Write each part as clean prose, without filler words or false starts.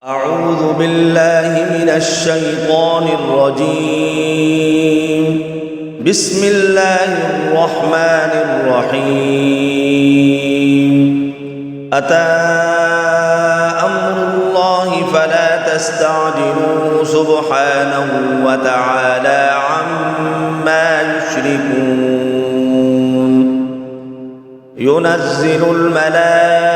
أعوذ بالله من الشيطان الرجيم. بسم الله الرحمن الرحيم. أتى أمر الله فلا تستعجلوه سبحانه وتعالى عما يشركون. ينزل الملائكة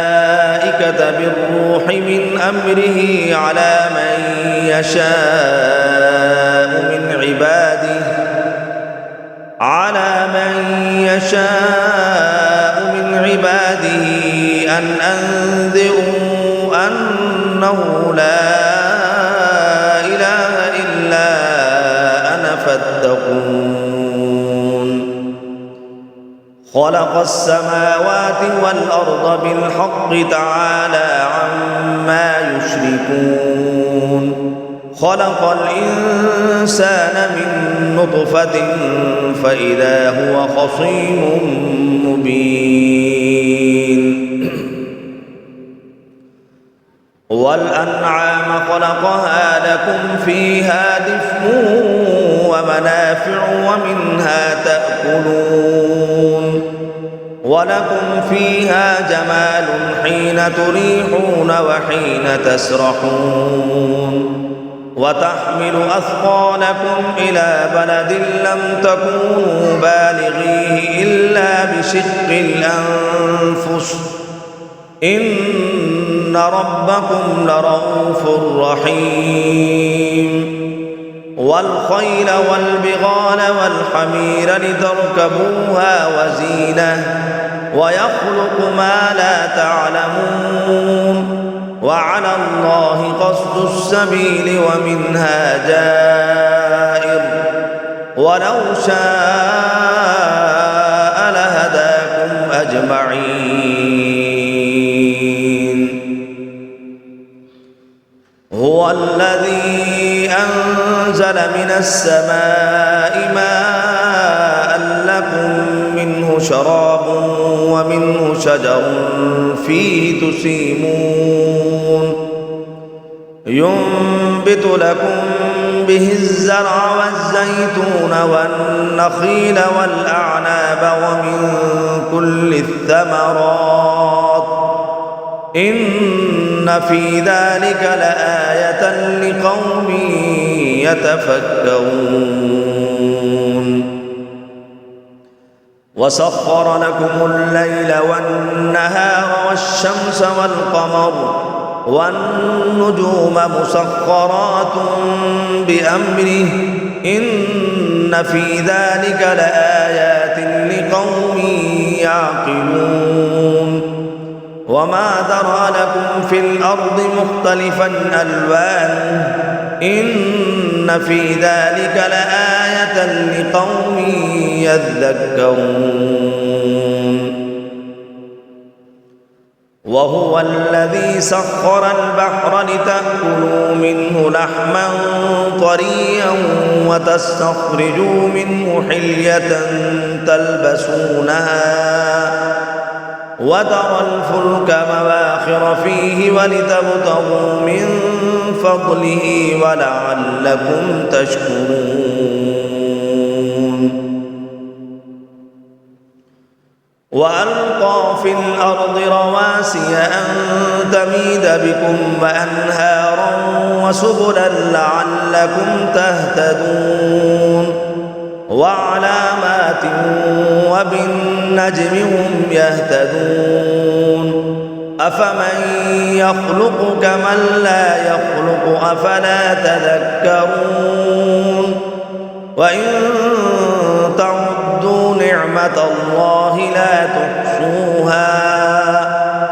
بالروح من أمره على من يشاء من عباده أن أنذروا أنه لا إله إلا أنا فاتقون. خلق السماوات والأرض بالحق تعالى عما يشركون. خلق الإنسان من نطفة فإذا هو خصيم مبين. والأنعام خلقها لكم فيها دفء ومنافع ومنها تأكلون. ولكم فيها جمال حين تريحون وحين تسرحون. وتحمل أثقالكم إلى بلد لم تكونوا بالغيه إلا بشق الأنفس إن ربكم لرؤوف رحيم. والخيل والبغال والحمير لتركبوها وزينة ويخلق ما لا تعلمون. وعلى الله قصد السبيل ومنها جائر ولو شاء لهداكم أجمعين. هو الذي أنزل من السماء ماء لكم منه شراب ومنه شجر فيه تسيمون. ينبت لكم به الزرع والزيتون والنخيل والأعناب ومن كل الثمرات إن في ذلك لآية لقوم يتفكرون. وسخر لكم الليل والنهار والشمس والقمر والنجوم مسخرات بأمره إن في ذلك لآيات لقوم يعقلون. وما ذرأ لكم في الأرض مختلفا ألوانه إن في ذلك لآية لقوم يذكرون. وهو الذي سخر البحر لتأكلوا منه لحما طريا وتستخرجوا منه حلية تلبسونها وترى الفلك مواخر فيه ولتبتغوا من فضله ولعلكم تشكرون. وألقى في الأرض رواسي أن تميد بكم وأنهارا وسبلا لعلكم تهتدون. وعلامات وبالنجم هم يهتدون. أفمن يخلق كمن لا يخلق أفلا تذكرون. وإن تعدوا نعمة الله لا تحصوها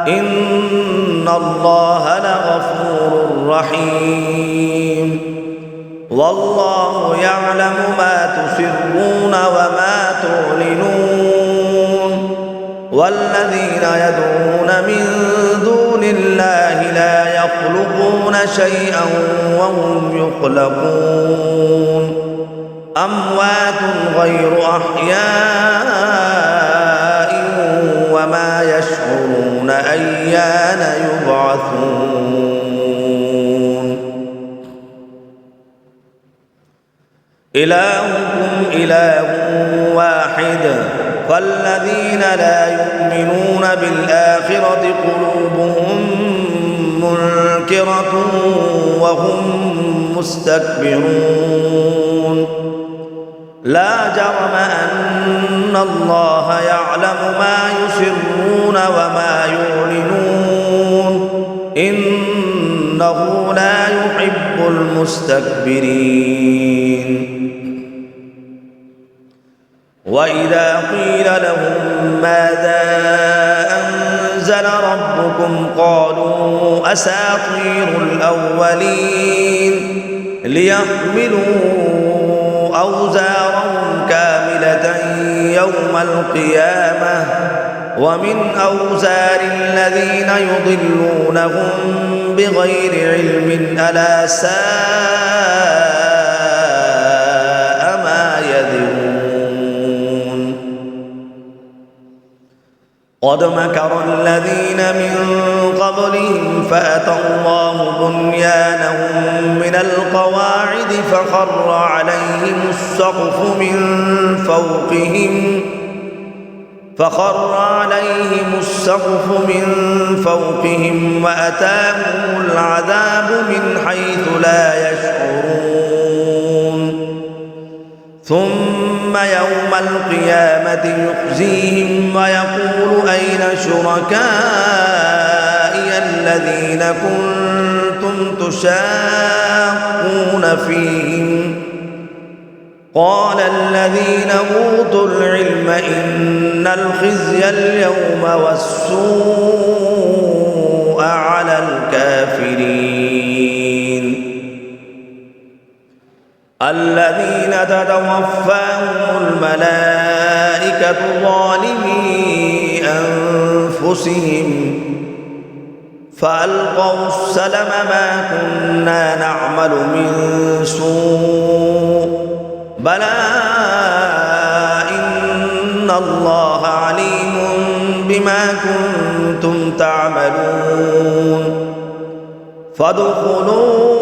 إن الله لغفور رحيم. والله يعلم ما تسرون وما تعلنون. والذين يدعون من دون الله لا يخلقون شيئا وهم يخلقون. أموات غير أحياء وما يشعرون أيان يبعثون. إلهكم إله واحد فالذين لا يؤمنون بالآخرة قلوبهم منكرة وهم مستكبرون لا جرم أن الله يعلم ما يسرون وما يعلنون إنه لا يحب المستكبرين وإذا قيل لهم ماذا أنزل ربكم قالوا أساطير الأولين ليحملوا أوزارهم كاملة يوم القيامة ومن أوزار الذين يضلونهم بغير علم ألا ساء ما يذرون قد مكر الذين من قبلهم فأتى الله بنيانهم من القواعد فخر عليهم السقف من فوقهم وأتاهم العذاب من حيث لا يشعرون ثم يوم القيامة يخزيهم ويقول أين شركائي الذين كنتم تشاقون فيهم قال الذين أوتوا العلم إن الخزي اليوم والسوء على الكافرين الذين تتوفاهم الملائكة ظالمي أنفسهم فألقوا السلم ما كنا نعمل من سوء بلى إن الله عليم بما كنتم تعملون فادخلوا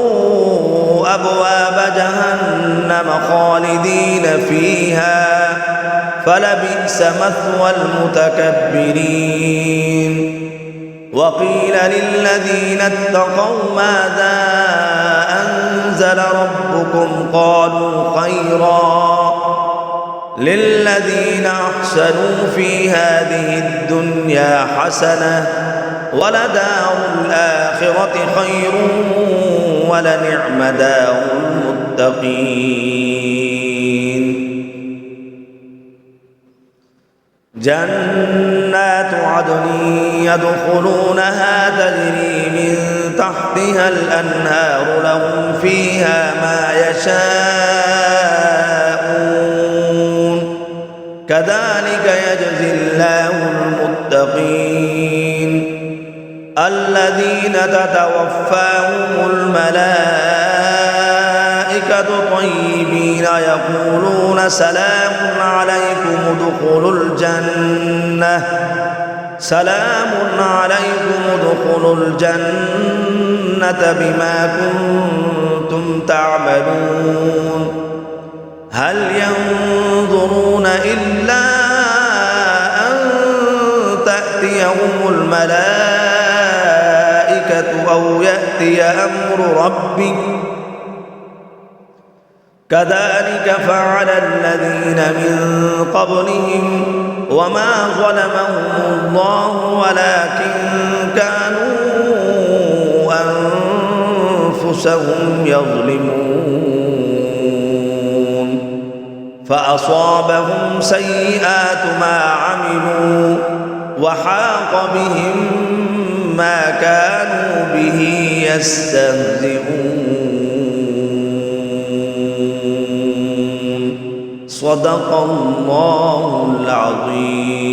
أبواب جهنم خالدين فيها فلبئس مثوى المتكبرين وقيل للذين اتقوا ماذا أنزل ربكم قالوا خيرا للذين أحسنوا في هذه الدنيا حسنة ولدار الآخرة خير ولنعم دار المتقين جنات عدن يدخلونها تجري من تحتها الأنهار لهم فيها ما يشاءون كذلك يجزي الله المتقين الذين تتوفاهم الملائكة طيبين يقولون سلام عليكم ادخلوا الجنة بما كنتم تعملون هل ينظرون إلا أن تأتيهم الملائكة أو يأتي أمر ربك كذلك فعل الذين من قبلهم وما ظلمهم الله ولكن كانوا أنفسهم يظلمون فأصابهم سيئات ما عملوا وحاق بهم ما كانوا به يستهزئون صدق الله العظيم.